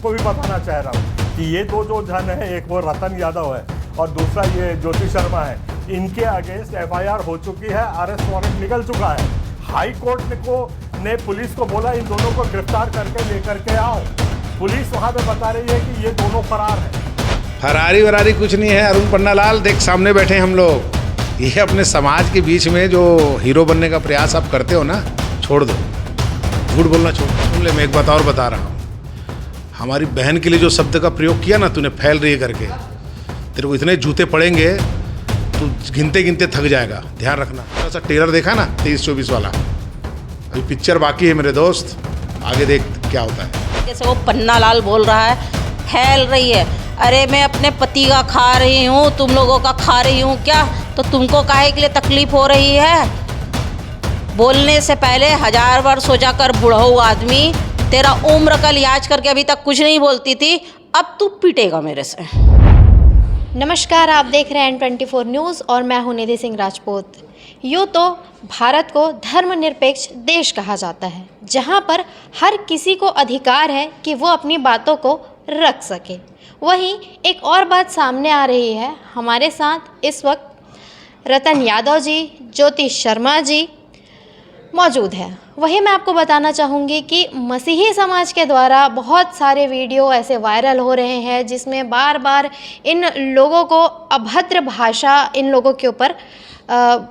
उनको भी बताना चाह रहा हूँ कि ये दो जो जन है, एक वो रतन यादव है और दूसरा ये ज्योति शर्मा है, इनके अगेंस्ट FIR हो चुकी है, अरेस्ट वारंट निकल चुका है। हाई कोर्ट ने पुलिस को बोला इन दोनों को गिरफ्तार करके लेकर के आओ। पुलिस वहाँ पे बता रही है कि ये दोनों फरार हैं। फरारी वरारी कुछ नहीं है अरुण पन्नालाल, देख सामने बैठे हम लोग। ये अपने समाज के बीच में जो हीरो बनने का प्रयास आप करते हो ना, छोड़ दो, झूठ बोलना छोड़। सुन ले, मैं एक बात और बता रहा हूँ, हमारी बहन के लिए जो शब्द का प्रयोग किया ना तूने, फैल रही है करके, तेरे को इतने जूते पड़ेंगे तू गिनते गिनते थक जाएगा। ध्यान रखना। थोड़ा सा टेलर देखा ना 23-24 वाला, अभी पिक्चर बाकी है मेरे दोस्त, आगे देख क्या होता है। जैसे वो पन्नालाल बोल रहा है, फैल रही है, अरे मैं अपने पति का खा रही हूँ, तुम लोगों का खा रही हूँ क्या? तो तुमको काहे के लिए तकलीफ हो रही है? बोलने से पहले 1000 बार सोचा कर बुढ़ऊ आदमी, तेरा उम्र का लिहाज करके अभी तक कुछ नहीं बोलती थी, अब तू पिटेगा मेरे से। नमस्कार, आप देख रहे हैं N24 न्यूज़ और मैं हूं निधि सिंह राजपूत। यूँ तो भारत को धर्मनिरपेक्ष देश कहा जाता है, जहां पर हर किसी को अधिकार है कि वो अपनी बातों को रख सके। वहीं एक और बात सामने आ रही है, हमारे साथ इस वक्त रतन यादव जी, ज्योति शर्मा जी मौजूद है। वही मैं आपको बताना चाहूँगी कि मसीही समाज के द्वारा बहुत सारे वीडियो ऐसे वायरल हो रहे हैं जिसमें बार बार इन लोगों को अभद्र भाषा, इन लोगों के ऊपर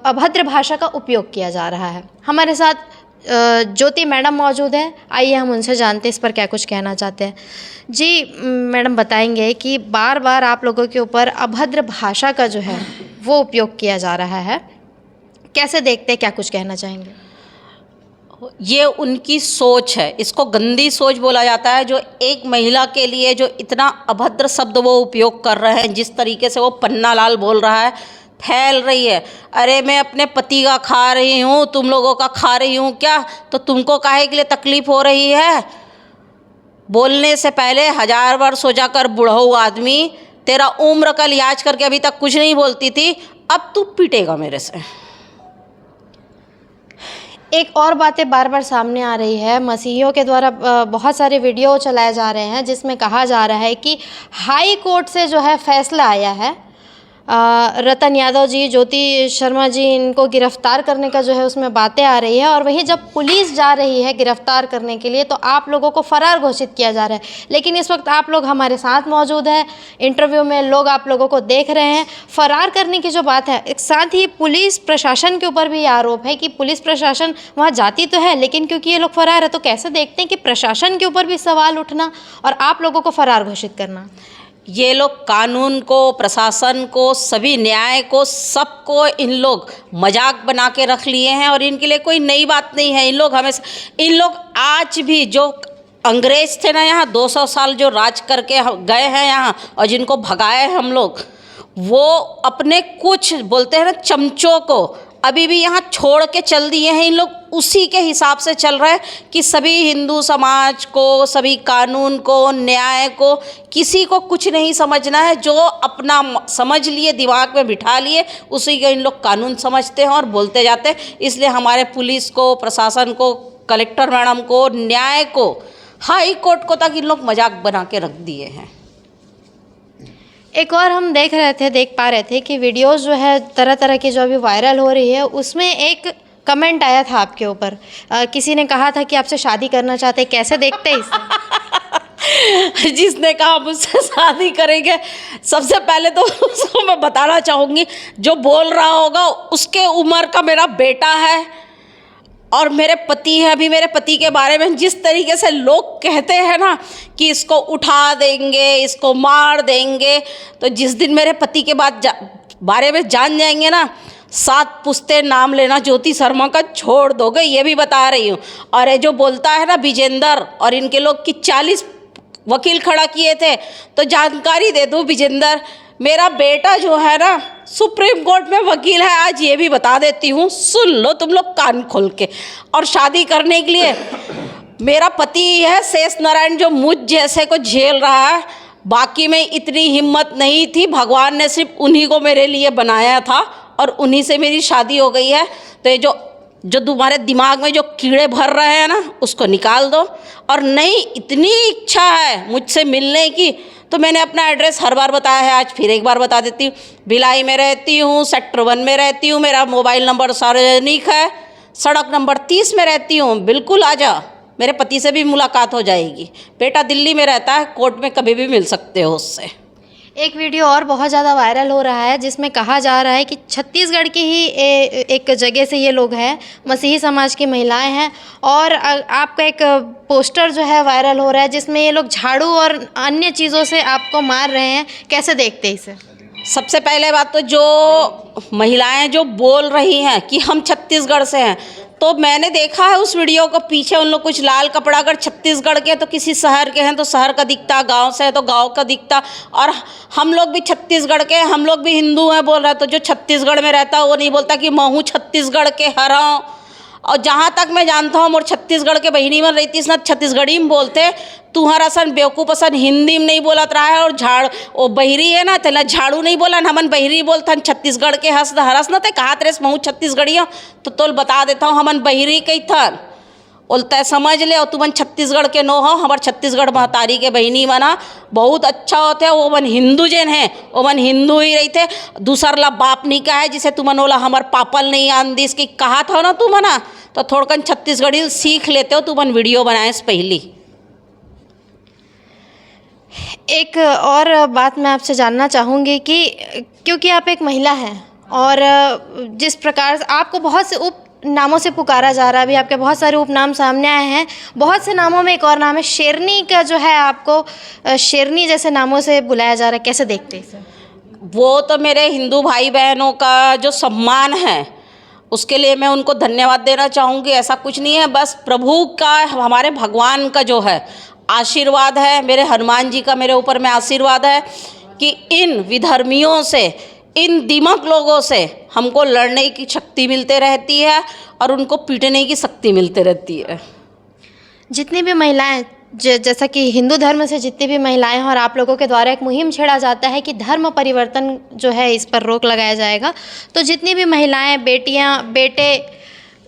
अभद्र भाषा का उपयोग किया जा रहा है। हमारे साथ ज्योति मैडम मौजूद है, आइए हम उनसे जानते हैं इस पर क्या कुछ कहना चाहते हैं। जी मैडम, बताएंगे कि बार बार आप लोगों के ऊपर अभद्र भाषा का जो है वो उपयोग किया जा रहा है, कैसे देखते हैं, क्या कुछ कहना चाहेंगे? ये उनकी सोच है, इसको गंदी सोच बोला जाता है। जो एक महिला के लिए जो इतना अभद्र शब्द वो उपयोग कर रहे हैं, जिस तरीके से वो पन्नालाल बोल रहा है, फैल रही है, अरे मैं अपने पति का खा रही हूँ, तुम लोगों का खा रही हूँ क्या? तो तुमको काहे के लिए तकलीफ हो रही है? बोलने से पहले 1000 बार सोचा कर बुढ़ऊ आदमी, तेरा उम्र का लिहाज करके अभी तक कुछ नहीं बोलती थी, अब तू पिटेगा मेरे से। एक और बातें बार बार सामने आ रही है, मसीहियों के द्वारा बहुत सारे वीडियो चलाए जा रहे हैं जिसमें कहा जा रहा है कि हाई कोर्ट से जो है फैसला आया है, रतन यादव जी, ज्योति शर्मा जी, इनको गिरफ्तार करने का जो है उसमें बातें आ रही है। और वहीं जब पुलिस जा रही है गिरफ्तार करने के लिए तो आप लोगों को फरार घोषित किया जा रहा है। लेकिन इस वक्त आप लोग हमारे साथ मौजूद हैं, इंटरव्यू में लोग आप लोगों को देख रहे हैं। फरार करने की जो बात है, एक साथ ही पुलिस प्रशासन के ऊपर भी आरोप है कि पुलिस प्रशासन वहाँ जाती तो है, लेकिन क्योंकि ये लोग फरार है तो कैसे देखते हैं कि प्रशासन के ऊपर भी सवाल उठना और आप लोगों को फरार घोषित करना? ये लोग कानून को, प्रशासन को, सभी न्याय को, सबको इन लोग मजाक बना के रख लिए हैं और इनके लिए कोई नई बात नहीं है। इन लोग हमेशा, इन लोग आज भी जो अंग्रेज थे ना यहाँ 200 साल जो राज करके गए हैं यहाँ और जिनको भगाए हम लोग, वो अपने कुछ बोलते हैं ना चमचों को अभी भी यहाँ छोड़ के चल दिए हैं। इन लोग उसी के हिसाब से चल रहे हैं कि सभी हिंदू समाज को, सभी कानून को, न्याय को, किसी को कुछ नहीं समझना है। जो अपना समझ लिए, दिमाग में बिठा लिए, उसी को इन लोग कानून समझते हैं और बोलते जाते हैं। इसलिए हमारे पुलिस को, प्रशासन को, कलेक्टर मैडम को, न्याय को, हाई कोर्ट को तक इन लोग मजाक बना के रख दिए हैं। एक और हम देख पा रहे थे कि वीडियोस जो है तरह तरह की जो अभी वायरल हो रही है, उसमें एक कमेंट आया था आपके ऊपर। किसी ने कहा था कि आपसे शादी करना चाहते हैं, कैसे देखते हैं इसे? जिसने कहा मुझसे शादी करेंगे, सबसे पहले तो उसको मैं बताना चाहूँगी, जो बोल रहा होगा उसके उम्र का मेरा बेटा है और मेरे पति हैं। अभी मेरे पति के बारे में जिस तरीके से लोग कहते हैं ना कि इसको उठा देंगे, इसको मार देंगे, तो जिस दिन मेरे पति के बारे में जान जाएंगे ना, 7 पुश्ते नाम लेना ज्योति शर्मा का छोड़ दोगे, ये भी बता रही हूँ। और ये जो बोलता है ना विजेंदर, और इनके लोग की 40 वकील खड़ा किए थे, तो जानकारी दे दूँ विजेंदर, मेरा बेटा जो है ना सुप्रीम कोर्ट में वकील है, आज ये भी बता देती हूँ, सुन लो तुम लोग कान खोल के। और शादी करने के लिए मेरा पति है शेष नारायण, जो मुझ जैसे को झेल रहा है। बाकी में इतनी हिम्मत नहीं थी, भगवान ने सिर्फ उन्हीं को मेरे लिए बनाया था और उन्हीं से मेरी शादी हो गई है। तो ये जो जो तुम्हारे दिमाग में जो कीड़े भर रहे हैं ना उसको निकाल दो। और नहीं इतनी इच्छा है मुझसे मिलने की तो मैंने अपना एड्रेस हर बार बताया है, आज फिर एक बार बता देती हूँ। भिलाई में रहती हूँ, सेक्टर 1 में रहती हूँ, मेरा मोबाइल नंबर सार्वजनिक है, सड़क नंबर 30 में रहती हूँ। बिल्कुल आ जा, मेरे पति से भी मुलाकात हो जाएगी। बेटा दिल्ली में रहता है, कोर्ट में कभी भी मिल सकते हो उससे। एक वीडियो और बहुत ज़्यादा वायरल हो रहा है जिसमें कहा जा रहा है कि छत्तीसगढ़ की ही एक जगह से ये लोग हैं, मसीही समाज की महिलाएं हैं, और आपका एक पोस्टर जो है वायरल हो रहा है जिसमें ये लोग झाड़ू और अन्य चीज़ों से आपको मार रहे हैं। कैसे देखते हैं इसे? सबसे पहले बात तो जो महिलाएं जो बोल रही हैं कि हम छत्तीसगढ़ से हैं, तो मैंने देखा है उस वीडियो को, पीछे उन लोग कुछ लाल कपड़ा, अगर छत्तीसगढ़ के तो किसी शहर के हैं तो शहर का दिखता, गांव से है तो गांव का दिखता। और हम लोग भी छत्तीसगढ़ के, हम लोग भी हिंदू हैं बोल रहा है, तो जो छत्तीसगढ़ में रहता है वो नहीं बोलता कि मैं हूँ छत्तीसगढ़ के हराऊँ। और जहाँ तक मैं जानता हूँ मोर छत्तीसगढ़ के बहिनी में रहती इसना छत्तीसगढ़ी में बोलते, तुम्हारा सन बेवकूफ़ असन हिंदी में नहीं बोलत रहा है। और झाड़ वो बहिरी है ना, तेना झाड़ू नहीं बोला न, हमन बहिरी बोलथन छत्तीसगढ़ के हरस न ते कहा तेरे महू छत्तीसगढ़ी हो, तो तोल बता देता हूँ हमन बहिरी कहीथन बोलते समझ ले। और तुमन छत्तीसगढ़ के नो हो, हमार छत्तीसगढ़ महतारी के बहिनी मना बहुत अच्छा होते, वो मन हिंदू जैन है वो मन हिंदू ही रही थे। दूसर ला बाप नहीं का है जिसे तुमन ओला हमार पापल नहीं आन दिस की कहा था ना तुम ना, तो थोड़कन छत्तीसगढ़ी सीख लेते हो तुमन वीडियो बनाए से पहली। एक और बात मैं आपसे जानना चाहूँगी कि क्योंकि आप एक महिला हैं और जिस प्रकार से आपको बहुत से उप नामों से पुकारा जा रहा है, अभी आपके बहुत सारे उपनाम सामने आए हैं, बहुत से नामों में एक और नाम है शेरनी का, जो है आपको शेरनी जैसे नामों से बुलाया जा रहा है, कैसे देखते हैं इसे? वो तो मेरे हिंदू भाई बहनों का जो सम्मान है उसके लिए मैं उनको धन्यवाद देना चाहूँगी। ऐसा कुछ नहीं है, बस प्रभु का, हमारे भगवान का जो है आशीर्वाद है, मेरे हनुमान जी का मेरे ऊपर में आशीर्वाद है कि इन विधर्मियों से, इन दीमक लोगों से हमको लड़ने की शक्ति मिलते रहती है और उनको पीटने की शक्ति मिलती रहती है। जितनी भी महिलाएं, जैसा कि हिंदू धर्म से जितनी भी महिलाएं हैं और आप लोगों के द्वारा एक मुहिम छेड़ा जाता है कि धर्म परिवर्तन जो है इस पर रोक लगाया जाएगा, तो जितनी भी महिलाएं, बेटियां, बेटे,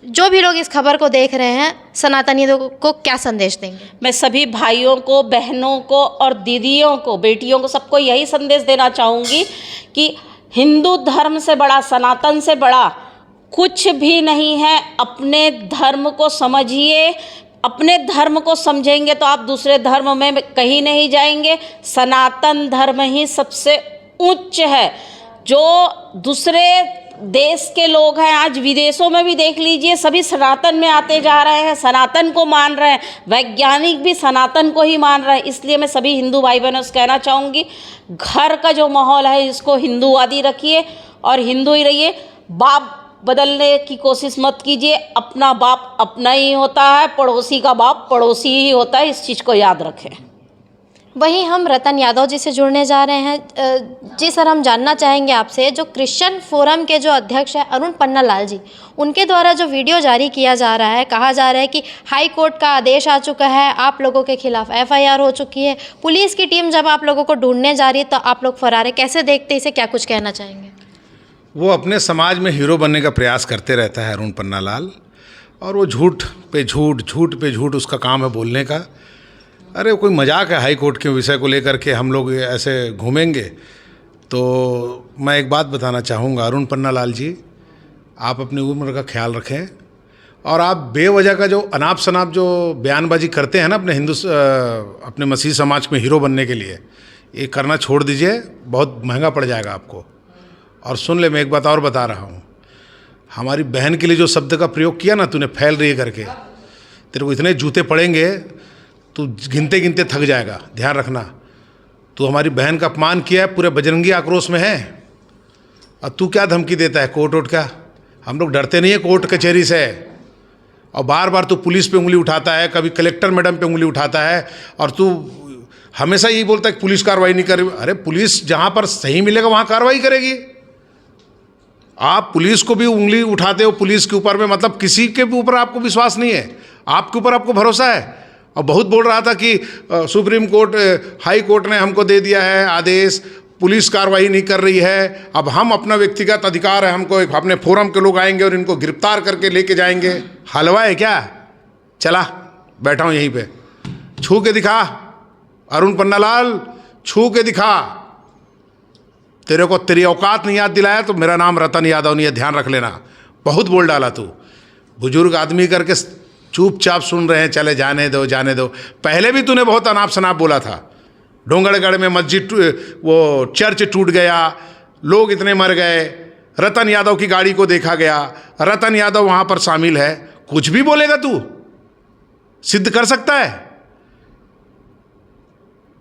जो भी लोग इस खबर को देख रहे हैं, सनातनी को क्या संदेश देंगे? मैं सभी भाइयों को, बहनों को और दीदियों को, बेटियों को, सबको यही संदेश देना चाहूँगी कि हिंदू धर्म से बड़ा, सनातन से बड़ा कुछ भी नहीं है। अपने धर्म को समझिए, अपने धर्म को समझेंगे तो आप दूसरे धर्म में कहीं नहीं जाएंगे। सनातन धर्म ही सबसे उच्च है। जो दूसरे देश के लोग हैं, आज विदेशों में भी देख लीजिए, सभी सनातन में आते जा रहे हैं, सनातन को मान रहे हैं, वैज्ञानिक भी सनातन को ही मान रहे हैं। इसलिए मैं सभी हिंदू भाई बहनों से कहना चाहूँगी, घर का जो माहौल है इसको हिंदूवादी रखिए और हिंदू ही रहिए। बाप बदलने की कोशिश मत कीजिए, अपना बाप अपना ही होता है, पड़ोसी का बाप पड़ोसी ही होता है, इस चीज़ को याद रखें। वहीं हम रतन यादव जी से जुड़ने जा रहे हैं। जी सर, हम जानना चाहेंगे आपसे, जो क्रिश्चियन फोरम के जो अध्यक्ष हैं अरुण पन्नालाल जी, उनके द्वारा जो वीडियो जारी किया जा रहा है, कहा जा रहा है कि हाई कोर्ट का आदेश आ चुका है, आप लोगों के खिलाफ FIR हो चुकी है, पुलिस की टीम जब आप लोगों को ढूंढने जा रही है तो आप लोग फरार है, कैसे देखते इसे, क्या कुछ कहना चाहेंगे? वो अपने समाज में हीरो बनने का प्रयास करते रहता है अरुण पन्नालाल, और वो झूठ पे झूठ, झूठ पे झूठ उसका काम है बोलने का। अरे कोई मजाक है हाई कोर्ट के विषय को लेकर के हम लोग ऐसे घूमेंगे? तो मैं एक बात बताना चाहूँगा अरुण पन्नालाल जी, आप अपनी उम्र का ख्याल रखें और आप बेवजह का जो अनाप शनाप जो बयानबाजी करते हैं ना अपने मसीही समाज में हीरो बनने के लिए, ये करना छोड़ दीजिए, बहुत महंगा पड़ जाएगा आपको। और सुन ले, मैं एक बात और बता रहा हूँ, हमारी बहन के लिए जो शब्द का प्रयोग किया ना तूने, फैल रही है करके, तेरे को इतने जूते पड़ेंगे तू गिनते गिनते थक जाएगा। ध्यान रखना, तू हमारी बहन का अपमान किया है, पूरे बजरंगी आक्रोश में है, और तू क्या धमकी देता है कोर्ट वोट का? हम लोग डरते नहीं है कोर्ट कचहरी से, और बार बार तू पुलिस पे उंगली उठाता है, कभी कलेक्टर मैडम पे उंगली उठाता है, और तू हमेशा यही बोलता है कि पुलिस कार्रवाई नहीं कर रही। अरे पुलिस जहाँ पर सही मिलेगा वहाँ कार्रवाई करेगी। आप पुलिस को भी उंगली उठाते हो पुलिस के ऊपर में, मतलब किसी के भी ऊपर आपको विश्वास नहीं है, आपके ऊपर आपको भरोसा है। और बहुत बोल रहा था कि सुप्रीम कोर्ट, हाई कोर्ट ने हमको दे दिया है आदेश, पुलिस कार्रवाई नहीं कर रही है, अब हम अपना व्यक्तिगत अधिकार है, हमको एक अपने फोरम के लोग आएंगे और इनको गिरफ्तार करके लेके जाएंगे। हलवा है क्या? चला बैठा हूँ यहीं पे, छू के दिखा अरुण पन्नालाल, छू के दिखा। तेरे को तेरी औकात नहीं याद दिलाया तो मेरा नाम रतन यादव नहीं है, ध्यान रख लेना। बहुत बोल डाला तू, बुजुर्ग आदमी करके चुपचाप सुन रहे हैं, चले जाने दो जाने दो। पहले भी तूने बहुत अनाप शनाप बोला था। डोंगरगढ़ में मस्जिद वो चर्च टूट गया, लोग इतने मर गए, रतन यादव की गाड़ी को देखा गया, रतन यादव वहाँ पर शामिल है। कुछ भी बोलेगा तू, सिद्ध कर सकता है?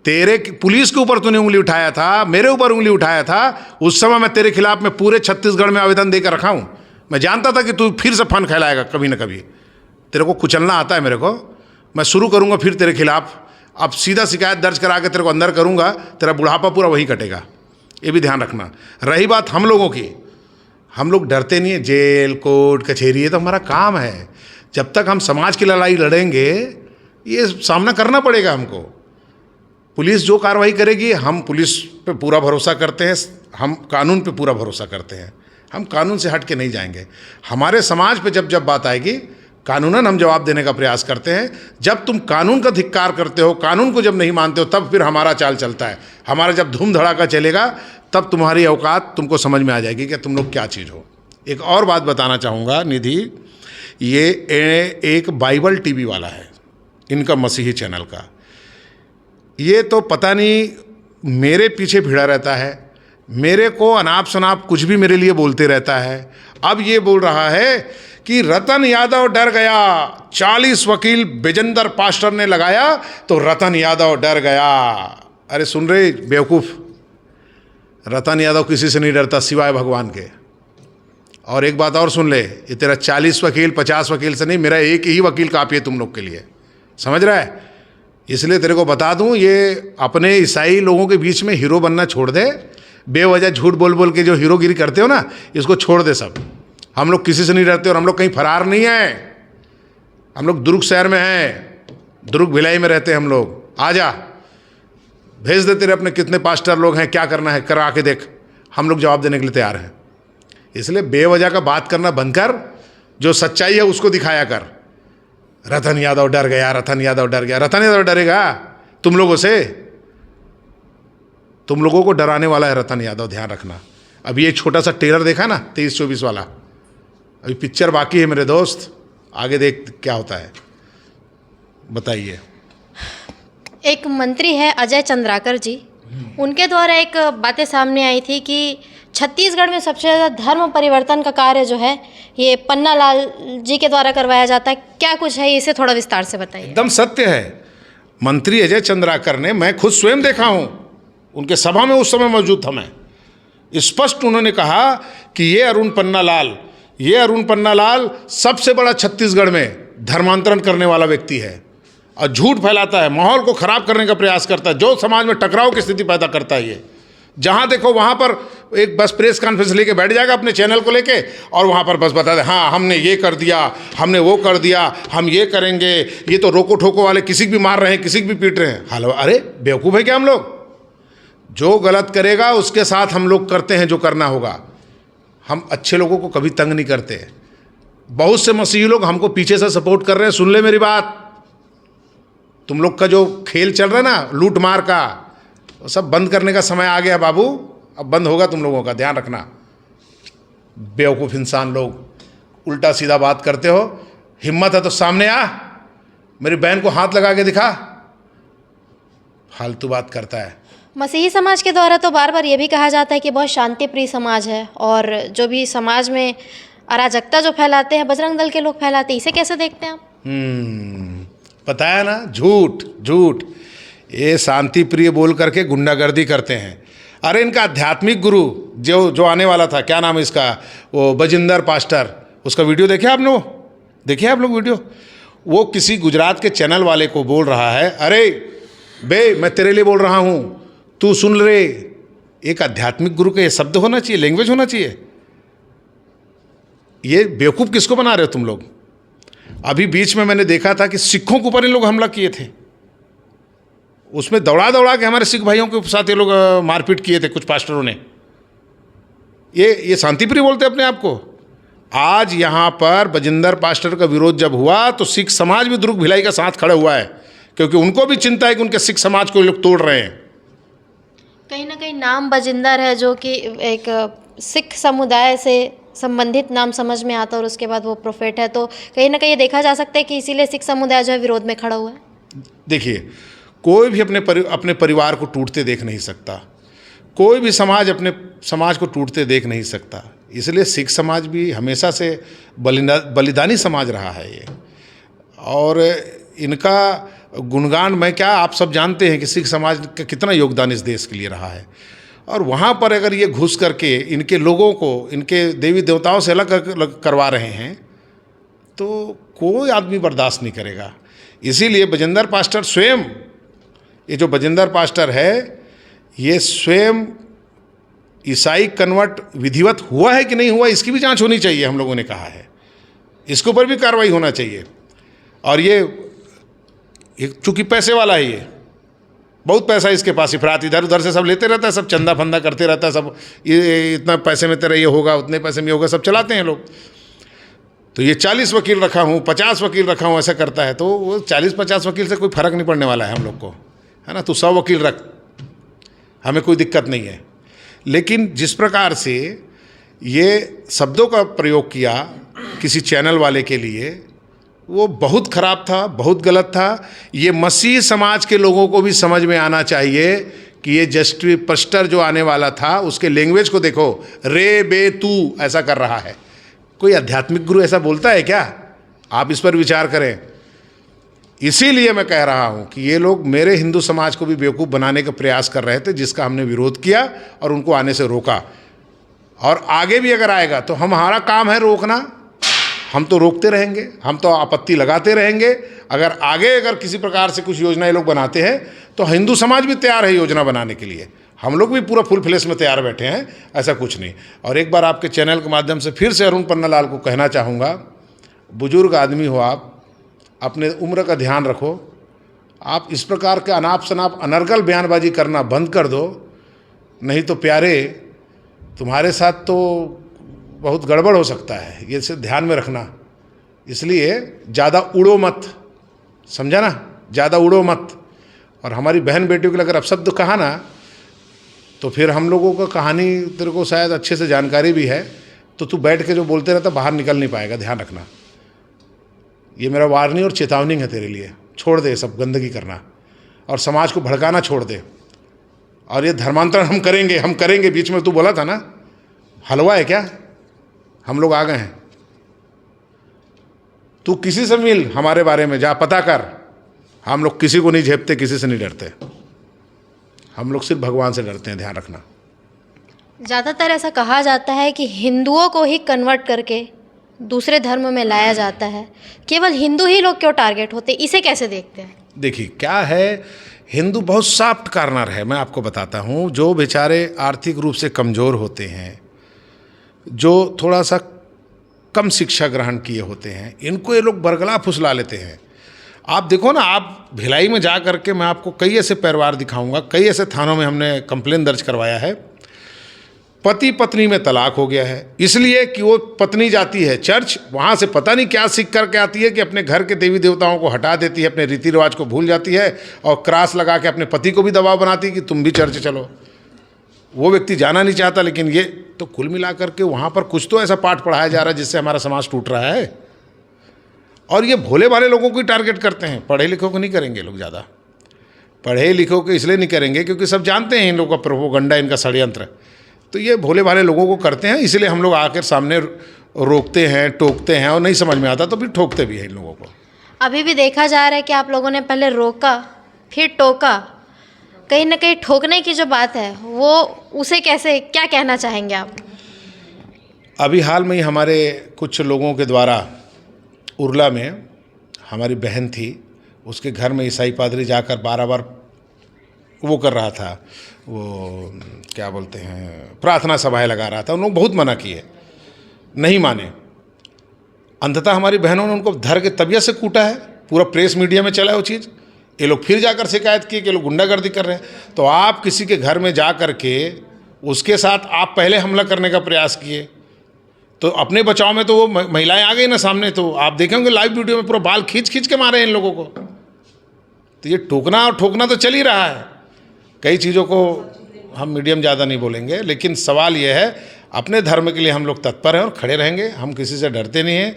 तेरे पुलिस के ऊपर तूने उंगली उठाया था, मेरे ऊपर उंगली उठाया था। उस समय मैं तेरे खिलाफ में पूरे छत्तीसगढ़ में आवेदन देकर रखा हूँ। मैं जानता था कि तू फिर से फन फैलाएगा कभी ना कभी। तेरे को कुचलना आता है मेरे को। मैं शुरू करूँगा फिर तेरे खिलाफ, अब सीधा शिकायत दर्ज करा के तेरे को अंदर करूँगा, तेरा बुढ़ापा पूरा वही कटेगा। ये भी ध्यान रखना। रही बात हम लोगों की, हम लोग डरते नहीं है जेल कोर्ट कचहरी, ये तो हमारा काम है। जब तक हम समाज की लड़ाई लड़ेंगे ये सामना करना पड़ेगा हमको। पुलिस जो कार्रवाई करेगी, हम पुलिस पे पूरा भरोसा करते हैं, हम कानून पे पूरा भरोसा करते हैं, हम कानून से हट के नहीं जाएंगे। हमारे समाज पे जब जब बात आएगी, कानूनन हम जवाब देने का प्रयास करते हैं। जब तुम कानून का धिक्कार करते हो, कानून को जब नहीं मानते हो, तब फिर हमारा चाल चलता है। हमारा जब धूम धड़ाका चलेगा तब तुम्हारी औकात तुमको समझ में आ जाएगी कि तुम लोग क्या चीज़ हो। एक और बात बताना चाहूँगा निधि, ये एक बाइबल टीवी वाला है, इनका मसीही चैनल का, ये तो पता नहीं मेरे पीछे भिड़ा रहता है, मेरे को अनाप शनाप कुछ भी मेरे लिए बोलते रहता है। अब ये बोल रहा है कि रतन यादव डर गया, 40 वकील बेजंदर पास्टर ने लगाया तो रतन यादव डर गया। अरे सुन रहे बेवकूफ़, रतन यादव किसी से नहीं डरता सिवाय भगवान के। और एक बात और सुन ले, ये तेरा 40 वकील 50 वकील से नहीं, मेरा एक ही वकील काफ़ी है तुम लोग के लिए, समझ रहा है? इसलिए तेरे को बता दूं, ये अपने ईसाई लोगों के बीच में हीरो बनना छोड़ दे। बेवजह झूठ बोल बोल के जो हीरोगिरी करते हो ना, इसको छोड़ दे सब। हम लोग किसी से नहीं डरते और हम लोग कहीं फरार नहीं हैं। हम लोग दुर्ग शहर में हैं, दुर्ग भिलाई में रहते हैं हम लोग। आ जा, भेज दे तेरे अपने कितने पास्टर लोग हैं, क्या करना है करा के देख, हम लोग जवाब देने के लिए तैयार हैं। इसलिए बेवजह का बात करना बंद कर, जो सच्चाई है उसको दिखाया कर। रतन यादव डर गया, रतन यादव डर गया, रतन यादव डरेगा तुम लोगों से? तुम लोगों को डराने वाला है रतन यादव, ध्यान रखना। अभी एक छोटा सा ट्रेलर देखा ना 23-24 वाला, अभी पिक्चर बाकी है मेरे दोस्त, आगे देख क्या होता है। बताइए। एक मंत्री है अजय चंद्राकर जी, उनके द्वारा एक बातें सामने आई थी कि छत्तीसगढ़ में सबसे ज़्यादा धर्म परिवर्तन का कार्य जो है ये पन्नालाल जी के द्वारा करवाया जाता है। क्या कुछ है, इसे थोड़ा विस्तार से बताइए। एकदम सत्य है। मंत्री अजय चंद्राकर ने, मैं खुद स्वयं देखा हूँ, उनके सभा में उस समय मौजूद था मैं, स्पष्ट उन्होंने कहा कि ये अरुण पन्नालाल सबसे बड़ा छत्तीसगढ़ में धर्मांतरण करने वाला व्यक्ति है और झूठ फैलाता है, माहौल को खराब करने का प्रयास करता है, जो समाज में टकराव की स्थिति पैदा करता है। ये जहाँ देखो वहाँ पर एक बस प्रेस कॉन्फ्रेंस लेके बैठ जाएगा अपने चैनल को लेके और वहाँ पर बस बता दे, हाँ हमने ये कर दिया, हमने वो कर दिया, हम ये करेंगे, ये तो रोको ठोको वाले किसी भी मार रहे हैं, किसी भी पीट रहे हैं। हाल अरे बेवकूफ़ है क्या हम लोग? जो गलत करेगा उसके साथ हम लोग करते हैं जो करना होगा। हम अच्छे लोगों को कभी तंग नहीं करते। बहुत से मसीही लोग हमको पीछे से सपोर्ट कर रहे हैं। सुन ले मेरी बात, तुम लोग का जो खेल चल रहा है ना लूट मार का, वो सब बंद करने का समय आ गया बाबू। अब बंद होगा तुम लोगों का, ध्यान रखना। बेवकूफ़ इंसान लोग उल्टा सीधा बात करते हो। हिम्मत है तो सामने आ, मेरी बहन को हाथ लगा के दिखा। फालतू बात करता है। मसीही समाज के द्वारा तो बार बार ये भी कहा जाता है कि बहुत शांति प्रिय समाज है, और जो भी समाज में अराजकता जो फैलाते हैं बजरंग दल के लोग फैलाते हैं, इसे कैसे देखते हैं आप? बताया ना, झूठ झूठ। ये शांति प्रिय बोल करके गुंडागर्दी करते हैं। अरे इनका आध्यात्मिक गुरु जो आने वाला था, क्या नाम है इसका, वो बजिंदर पास्टर, उसका वीडियो देखे आप लोग? देखिए आप लोग वीडियो? वो किसी गुजरात के चैनल वाले को बोल रहा है, अरे बे मैं तेरे लिए बोल रहा हूँ, तू सुन रे। एक आध्यात्मिक गुरु का ये शब्द होना चाहिए, लैंग्वेज होना चाहिए। ये बेवकूफ़ किसको बना रहे हो तुम लोग? अभी बीच में मैंने देखा था कि सिखों के ऊपर इन लोग हमला किए थे। उसमें दौड़ा दौड़ा के हमारे सिख भाइयों के साथ ये लोग मारपीट किए थे कुछ पास्टरों ने। ये शांतिप्रिय बोलते अपने आप को। आज यहाँ पर बजिंदर पास्टर का विरोध जब हुआ तो सिख समाज भी दुर्ग भिलाई का साथ खड़ा हुआ है, क्योंकि उनको भी चिंता है कि उनके सिख समाज को ये लोग तोड़ रहे हैं। कहीं ना कहीं नाम बजिंदर है जो कि एक सिख समुदाय से संबंधित नाम समझ में आता है, और उसके बाद वो प्रोफेट है, तो कहीं ना कहीं ये देखा जा सकता है कि इसीलिए सिख समुदाय जो है विरोध में खड़ा हुआ है। देखिए, कोई भी अपने परिवार को टूटते देख नहीं सकता, कोई भी समाज अपने समाज को टूटते देख नहीं सकता। इसलिए सिख समाज भी हमेशा से बलिदानी समाज रहा है ये, और इनका गुणगान मैं क्या, आप सब जानते हैं कि सिख समाज का कितना योगदान इस देश के लिए रहा है। और वहाँ पर अगर ये घुस करके इनके लोगों को इनके देवी देवताओं से अलग करवा रहे हैं तो कोई आदमी बर्दाश्त नहीं करेगा। इसीलिए बजिंदर पास्टर स्वयं, ये जो बजिंदर पास्टर है ये स्वयं ईसाई कन्वर्ट विधिवत हुआ है कि नहीं हुआ, इसकी भी जांच होनी चाहिए, हम लोगों ने कहा है। इसके ऊपर भी कार्रवाई होना चाहिए। और ये चूँकि पैसे वाला है, ये बहुत पैसा इसके पास, इफरात इधर उधर से सब लेते रहता है, सब चंदा फंदा करते रहता है, सब ये इतना पैसे में तेरा ये होगा, उतने पैसे में होगा, सब चलाते हैं लोग। तो ये 40 वकील रखा हूँ, 50 वकील रखा हूँ, ऐसा करता है। तो वो 40-50 वकील से कोई फ़र्क नहीं पड़ने वाला है हम लोग को, है ना। तो 100 वकील रख, हमें कोई दिक्कत नहीं है। लेकिन जिस प्रकार से ये शब्दों का प्रयोग किया किसी चैनल वाले के लिए, वो बहुत ख़राब था, बहुत गलत था। ये मसीह समाज के लोगों को भी समझ में आना चाहिए कि ये जस्टिस पास्टर जो आने वाला था उसके लैंग्वेज को देखो, रे बे तू ऐसा कर रहा है। कोई आध्यात्मिक गुरु ऐसा बोलता है क्या? आप इस पर विचार करें। इसीलिए मैं कह रहा हूँ कि ये लोग मेरे हिंदू समाज को भी बेवकूफ़ बनाने का प्रयास कर रहे थे, जिसका हमने विरोध किया और उनको आने से रोका। और आगे भी अगर आएगा तो हमारा काम है रोकना, हम तो रोकते रहेंगे, हम तो आपत्ति लगाते रहेंगे। अगर किसी प्रकार से कुछ योजना ये लोग बनाते हैं तो हिंदू समाज भी तैयार है योजना बनाने के लिए, हम लोग भी पूरा फुल फ्लेश में तैयार बैठे हैं, ऐसा कुछ नहीं। और एक बार आपके चैनल के माध्यम से फिर से अरुण पन्नालाल को कहना चाहूँगा, बुजुर्ग आदमी हो आप, अपने उम्र का ध्यान रखो। आप इस प्रकार के अनाप शनाप अनर्गल बयानबाजी करना बंद कर दो, नहीं तो प्यारे तुम्हारे साथ तो बहुत गड़बड़ हो सकता है, ये सिर्फ ध्यान में रखना। इसलिए ज़्यादा उड़ो मत, समझा ना, ज़्यादा उड़ो मत। और हमारी बहन बेटियों के लिए अगर अपशब्द कहा ना तो फिर हम लोगों का कहानी तेरे को शायद अच्छे से जानकारी भी है, तो तू बैठ के जो बोलते रहता बाहर निकल नहीं पाएगा, ध्यान रखना। ये मेरा वार्निंग और चेतावनी है तेरे लिए। छोड़ दे सब गंदगी करना और समाज को भड़काना छोड़ दे। और ये धर्मांतरण हम करेंगे। बीच में तू बोला था ना, हलवा है क्या? हम लोग आ गए हैं। तू किसी से मिल, हमारे बारे में जा पता कर। हम लोग किसी को नहीं झेपते, किसी से नहीं डरते। हम लोग सिर्फ भगवान से डरते हैं, ध्यान रखना। ज़्यादातर ऐसा कहा जाता है कि हिंदुओं को ही कन्वर्ट करके दूसरे धर्म में लाया जाता है, केवल हिंदू ही लोग क्यों टारगेट होते, इसे कैसे देखते हैं? देखिए क्या है, हिंदू बहुत सॉफ्ट कार्नर है। मैं आपको बताता हूँ, जो बेचारे आर्थिक रूप से कमज़ोर होते हैं, जो थोड़ा सा कम शिक्षा ग्रहण किए होते हैं, इनको ये लोग बरगला फुसला लेते हैं। आप देखो ना, आप भिलाई में जा करके मैं आपको कई ऐसे परिवार दिखाऊंगा, कई ऐसे थानों में हमने कंप्लेन दर्ज करवाया है। पति पत्नी में तलाक हो गया है इसलिए कि वो पत्नी जाती है चर्च, वहाँ से पता नहीं क्या सीख करके आती है कि अपने घर के देवी देवताओं को हटा देती है, अपने रीति रिवाज को भूल जाती है और क्रॉस लगा के अपने पति को भी दबाव बनाती है कि तुम भी चर्च चलो। वो व्यक्ति जाना नहीं चाहता, लेकिन ये तो कुल मिला करके वहाँ पर कुछ तो ऐसा पाठ पढ़ाया जा रहा है जिससे हमारा समाज टूट रहा है। और ये भोले भाले लोगों को ही टारगेट करते हैं, पढ़े लिखों को नहीं करेंगे लोग। ज़्यादा पढ़े लिखों को इसलिए नहीं करेंगे क्योंकि सब जानते हैं इन लोगों का प्रोपोगंडा, इनका षड्यंत्र। तो ये भोले भाले लोगों को करते हैं, इसलिए हम लोग आकर सामने रोकते हैं, टोकते हैं, और नहीं समझ में आता तो फिर ठोकते भी हैं इन लोगों को। अभी भी देखा जा रहा है कि आप लोगों ने पहले रोका फिर टोका, कहीं ना कहीं ठोकने की जो बात है वो उसे कैसे, क्या कहना चाहेंगे आप? अभी हाल में ही हमारे कुछ लोगों के द्वारा उरला में हमारी बहन थी, उसके घर में ईसाई पादरी जाकर 12 बार वो कर रहा था, वो क्या बोलते हैं, प्रार्थना सभाएं लगा रहा था। उन लोग बहुत मना किए, नहीं माने। अंततः हमारी बहनों ने उनको धर के तबीयत से कूटा है, पूरा प्रेस मीडिया में चला है वो चीज़ ये लोग फिर जाकर शिकायत की कि लोग गुंडागर्दी कर रहे हैं। तो आप किसी के घर में जा कर के उसके साथ आप पहले हमला करने का प्रयास किए, तो अपने बचाव में तो वो महिलाएं आ गई ना सामने, तो आप देखेंगे लाइव वीडियो में पूरा बाल खींच खींच के मारे हैं इन लोगों को। तो ये टोकना और ठोकना तो चल ही रहा है। कई चीज़ों को हम मीडियम ज़्यादा नहीं बोलेंगे, लेकिन सवाल ये है, अपने धर्म के लिए हम लोग तत्पर हैं और खड़े रहेंगे, हम किसी से डरते नहीं हैं।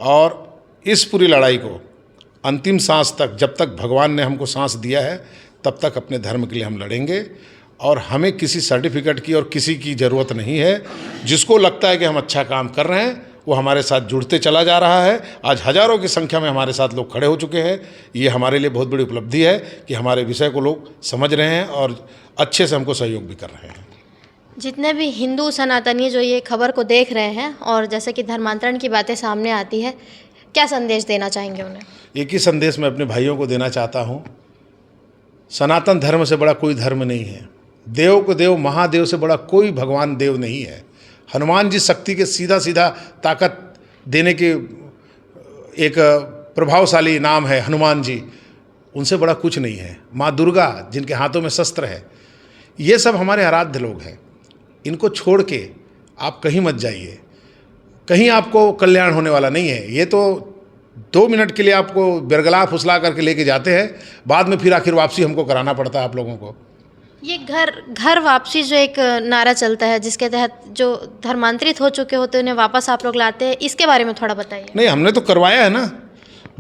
और इस पूरी लड़ाई को अंतिम सांस तक, जब तक भगवान ने हमको सांस दिया है तब तक अपने धर्म के लिए हम लड़ेंगे। और हमें किसी सर्टिफिकेट की और किसी की ज़रूरत नहीं है। जिसको लगता है कि हम अच्छा काम कर रहे हैं वो हमारे साथ जुड़ते चला जा रहा है। आज हज़ारों की संख्या में हमारे साथ लोग खड़े हो चुके हैं। ये हमारे लिए बहुत बड़ी उपलब्धि है कि हमारे विषय को लोग समझ रहे हैं और अच्छे से हमको सहयोग भी कर रहे हैं। जितने भी हिंदू सनातनी जो ये खबर को देख रहे हैं और जैसे कि धर्मांतरण की बातें सामने आती है, क्या संदेश देना चाहेंगे उन्हें? एक ही संदेश मैं अपने भाइयों को देना चाहता हूँ, सनातन धर्म से बड़ा कोई धर्म नहीं है। देव को देव, महादेव से बड़ा कोई भगवान देव नहीं है। हनुमान जी शक्ति के सीधा सीधा ताकत देने के एक प्रभावशाली नाम है हनुमान जी, उनसे बड़ा कुछ नहीं है। माँ दुर्गा जिनके हाथों में शस्त्र है, ये सब हमारे आराध्य लोग हैं। इनको छोड़ के आप कहीं मत जाइए, कहीं आपको कल्याण होने वाला नहीं है। ये तो 2 मिनट के लिए आपको बिरगला फुसला करके लेके जाते हैं, बाद में फिर आखिर वापसी हमको कराना पड़ता है आप लोगों को। ये घर वापसी जो एक नारा चलता है, जिसके तहत जो धर्मांतरित हो चुके होते हैं उन्हें वापस आप लोग लाते हैं, इसके बारे में थोड़ा बताइए। नहीं, हमने तो करवाया है ना।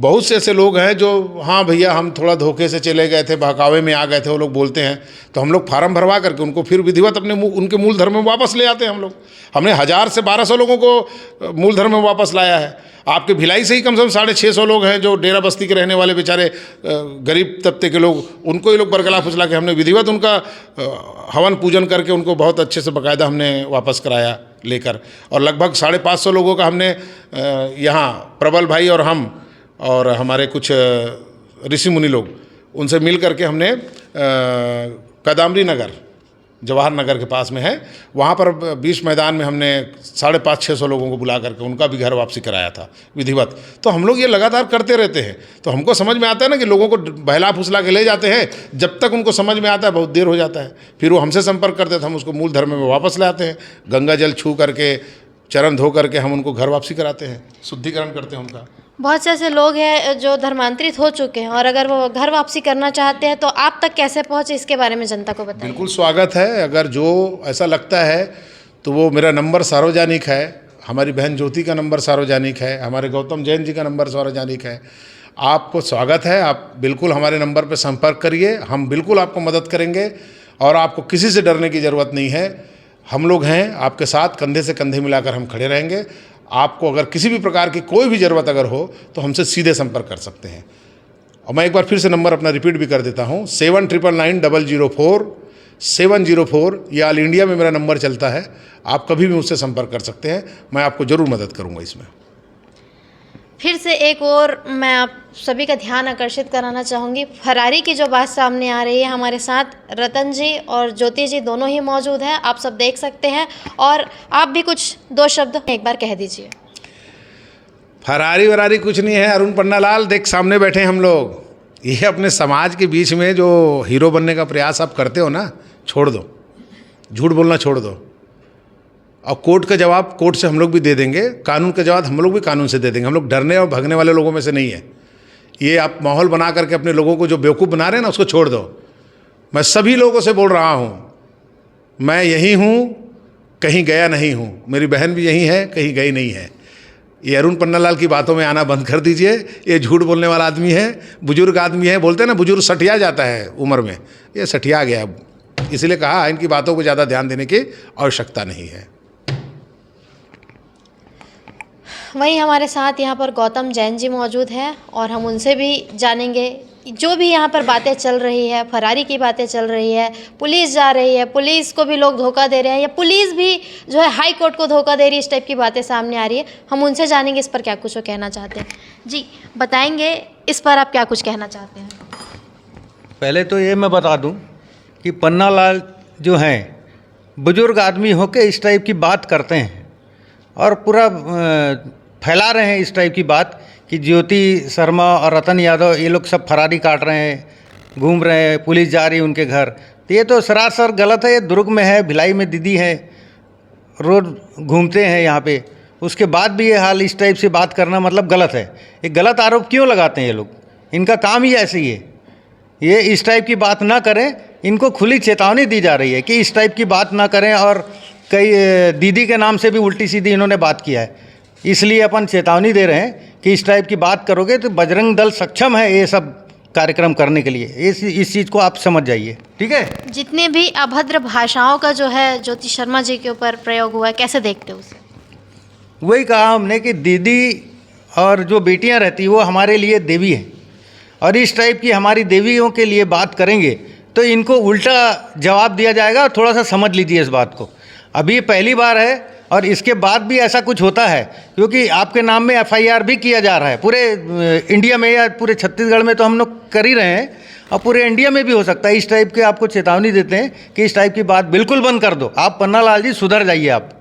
बहुत से ऐसे लोग हैं जो हाँ भैया हम थोड़ा धोखे से चले गए थे, बहकावे में आ गए थे, वो लोग बोलते हैं, तो हम लोग फार्म भरवा करके उनको फिर विधिवत अपने उनके मूल धर्म में वापस ले आते हैं हम लोग। हमने 1000 से 1200 लोगों को मूल धर्म में वापस लाया है। आपके भिलाई से ही कम से कम 650 लोग हैं जो डेरा बस्ती के रहने वाले बेचारे गरीब तबके के लोग, उनको ही लोग बरगला फुसला के हमने विधिवत उनका हवन पूजन करके उनको बहुत अच्छे से बाकायदा हमने वापस कराया लेकर। और लगभग 550 लोगों का हमने यहाँ प्रबल भाई और हम और हमारे कुछ ऋषि मुनि लोग, उनसे मिल करके हमने कदामरी नगर, जवाहर नगर के पास में है, वहाँ पर 20 मैदान में हमने 550-600 लोगों को बुला करके उनका भी घर वापसी कराया था विधिवत। तो हम लोग ये लगातार करते रहते हैं। तो हमको समझ में आता है ना कि लोगों को बहला फुसला के ले जाते हैं, जब तक उनको समझ में आता है बहुत देर हो जाता है। फिर वो हमसे संपर्क करते थे, हम उसको मूल धर्म में वापस लाते हैं, गंगा जल छू करके, चरण धो करके हम उनको घर वापसी कराते हैं, शुद्धिकरण करते हैं उनका। बहुत से ऐसे लोग हैं जो धर्मांतरित हो चुके हैं और अगर वो घर वापसी करना चाहते हैं तो आप तक कैसे पहुँचे, इसके बारे में जनता को बताइए। बिल्कुल स्वागत है। अगर जो ऐसा लगता है तो वो मेरा नंबर सार्वजनिक है, हमारी बहन ज्योति का नंबर सार्वजनिक है, हमारे गौतम जैन जी का नंबर सार्वजनिक है। आपको स्वागत है, आप बिल्कुल हमारे नंबर पर संपर्क करिए, हम बिल्कुल आपको मदद करेंगे और आपको किसी से डरने की ज़रूरत नहीं है। हम लोग हैं आपके साथ, कंधे से कंधे मिलाकर हम खड़े रहेंगे। आपको अगर किसी भी प्रकार की कोई भी ज़रूरत अगर हो तो हमसे सीधे संपर्क कर सकते हैं। और मैं एक बार फिर से नंबर अपना रिपीट भी कर देता हूँ, 7999004704। ये ऑल इंडिया में मेरा नंबर चलता है, आप कभी भी मुझसे संपर्क कर सकते हैं, मैं आपको ज़रूर मदद करूँगा इसमें। फिर से एक और मैं आप सभी का ध्यान आकर्षित कराना चाहूँगी, फरारी की जो बात सामने आ रही है, हमारे साथ रतन जी और ज्योति जी दोनों ही मौजूद हैं, आप सब देख सकते हैं और आप भी कुछ 2 शब्द एक बार कह दीजिए। फरारी वरारी कुछ नहीं है अरुण पन्नालाल, देख सामने बैठे हैं हम लोग। ये अपने समाज के बीच में जो हीरो बनने का प्रयास आप करते हो ना, छोड़ दो, झूठ बोलना छोड़ दो। और कोर्ट का जवाब कोर्ट से हम लोग भी दे देंगे, कानून का जवाब हम लोग भी कानून से दे देंगे। हम लोग डरने और भागने वाले लोगों में से नहीं है। ये आप माहौल बना करके अपने लोगों को जो बेवकूफ़ बना रहे हैं ना, उसको छोड़ दो। मैं सभी लोगों से बोल रहा हूँ, मैं यहीं हूँ, कहीं गया नहीं हूँ, मेरी बहन भी यहीं है, कहीं गई नहीं है। ये अरुण पन्नालाल की बातों में आना बंद कर दीजिए। ये झूठ बोलने वाला आदमी है, बुजुर्ग आदमी है, बोलते हैं ना बुजुर्ग सठिया जाता है उम्र में, ये सठिया गया। इसलिए कहा इनकी बातों को ज़्यादा ध्यान देने की आवश्यकता नहीं है। वहीं हमारे साथ यहाँ पर गौतम जैन जी मौजूद हैं और हम उनसे भी जानेंगे जो भी यहाँ पर बातें चल रही है, फरारी की बातें चल रही है, पुलिस जा रही है, पुलिस को भी लोग धोखा दे रहे हैं या पुलिस भी जो है हाई कोर्ट को धोखा दे रही है, इस टाइप की बातें सामने आ रही है। हम उनसे जानेंगे इस पर क्या कुछ वो कहना चाहते हैं। जी बताएंगे इस पर आप क्या कुछ कहना चाहते हैं? पहले तो ये मैं बता दूं कि पन्नालाल जो हैं बुजुर्ग आदमी होकर इस टाइप की बात करते हैं और पूरा फैला रहे हैं इस टाइप की बात कि ज्योति शर्मा और रतन यादव ये लोग सब फरारी काट रहे हैं, घूम रहे हैं, पुलिस जा रही है उनके घर, तो ये तो सरासर गलत है। ये दुर्ग में है, भिलाई में दीदी है, रोज घूमते हैं यहाँ पे, उसके बाद भी ये हाल इस टाइप से बात करना मतलब गलत है। ये गलत आरोप क्यों लगाते हैं ये लोग? इनका काम ही ऐसे ही है। ये इस टाइप की बात ना करें, इनको खुली चेतावनी दी जा रही है कि इस टाइप की बात ना करें। और कई दीदी के नाम से भी उल्टी सीधी इन्होंने बात किया है, इसलिए अपन चेतावनी दे रहे हैं कि इस टाइप की बात करोगे तो बजरंग दल सक्षम है ये सब कार्यक्रम करने के लिए। इस चीज़ को आप समझ जाइए, ठीक है। जितने भी अभद्र भाषाओं का जो है ज्योति शर्मा जी के ऊपर प्रयोग हुआ है, कैसे देखते हो उसे? वही कहा हमने कि दीदी और जो बेटियां रहती वो हमारे लिए देवी हैं, और इस टाइप की हमारी देवियों के लिए बात करेंगे तो इनको उल्टा जवाब दिया जाएगा। और थोड़ा सा समझ लीजिए इस बात को, अभी ये पहली बार है और इसके बाद भी ऐसा कुछ होता है, क्योंकि आपके नाम में FIR भी किया जा रहा है पूरे इंडिया में, या पूरे छत्तीसगढ़ में तो हम लोग कर ही रहे हैं, और पूरे इंडिया में भी हो सकता है। इस टाइप के आपको चेतावनी देते हैं कि इस टाइप की बात बिल्कुल बंद कर दो। आप पन्नालाल जी सुधर जाइए आप।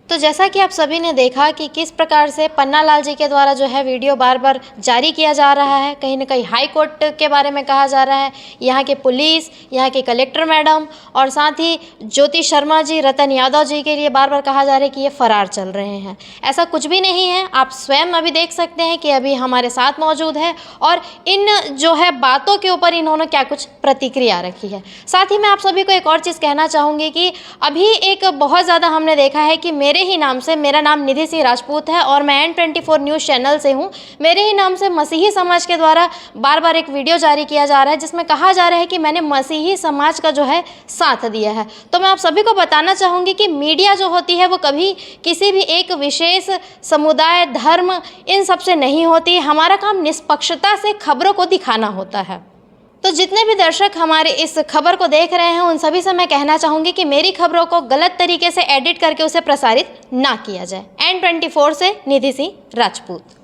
तो जैसा कि आप सभी ने देखा कि किस प्रकार से पन्नालाल जी के द्वारा जो है वीडियो बार बार जारी किया जा रहा है, कहीं ना कहीं हाई कोर्ट के बारे में कहा जा रहा है, यहाँ के पुलिस, यहाँ के कलेक्टर मैडम, और साथ ही ज्योति शर्मा जी, रतन यादव जी के लिए बार बार कहा जा रहा है कि ये फरार चल रहे हैं। ऐसा कुछ भी नहीं है। आप स्वयं अभी देख सकते हैं कि अभी हमारे साथ मौजूद है और इन जो है बातों के ऊपर इन्होंने क्या कुछ प्रतिक्रिया रखी है। साथ ही मैं आप सभी को एक और चीज़ कहना चाहूँगी कि अभी एक बहुत ज़्यादा हमने देखा है कि मेरे ही नाम से, मेरा नाम निधि सिंह राजपूत है और मैं N24 न्यूज़ चैनल से हूँ, मेरे ही नाम से मसीही समाज के द्वारा बार बार एक वीडियो जारी किया जा रहा है जिसमें कहा जा रहा है कि मैंने मसीही समाज का जो है साथ दिया है। तो मैं आप सभी को बताना चाहूँगी कि मीडिया जो होती है वो कभी किसी भी एक विशेष समुदाय, धर्म, इन सब से नहीं होती। हमारा काम निष्पक्षता से खबरों को दिखाना होता है। तो जितने भी दर्शक हमारे इस खबर को देख रहे हैं उन सभी से मैं कहना चाहूँगी कि मेरी खबरों को गलत तरीके से एडिट करके उसे प्रसारित ना किया जाए। N24 से निधि सिंह राजपूत।